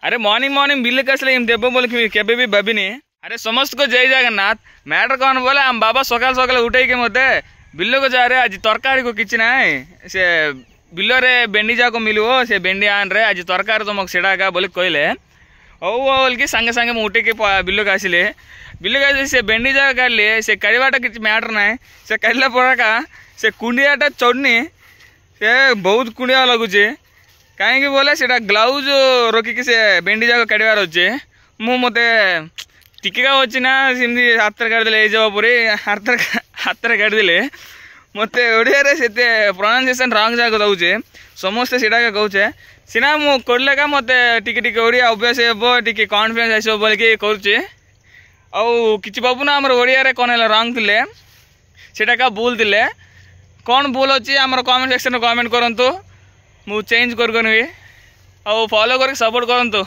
अरे morning morning बिल्ले कसले देव बोल केबे भी भाविनी। अरे समस्त को जय जगन्नाथ। मैटर कौन बोले हम बाबा सकाल सकाल उठे के मते बिल्लो को जा रहे आज तरकारी को किच ना से बिल्लो रे बेंडी जाको मिलू से बेंडी आन रे आज तरकारी तुमको सेड़ा का बोले कहले बोल कि संगे संगे उठे के बिल्लो का आसिले बिल्लो का से बेंडी जागा काटली से कड़वाटा किसी मैटर ना से काटला पड़का से कुंडियाटा चढ़नी से बहुत कुंडिया लगुचे कहीं बोले से ग्लाउज रखिकी से बेंडी जाक काटवार अच्छे मुझे टिका अच्छी ना सेमती हाथ काटिदे ये पूरी हाथ काटिदे मत ओडिया से प्रोनाउंसिएशन रॉन्ग जाक दौचे समस्ते सीटा कहे सीना मुझे का मत टिके ओडिया अभ्यास हे टी कॉन्फिडेंस आसो बोलिकी करुचे आउ कि बाबू ना आम ओडिया कौन है रॉन्ग थे सीटा का भूल थे कौन भूल अच्छी आम कमेंट सेक्शन में कमेंट करूँ मु चेंज कर फॉलो कर सपोर्ट करूँ।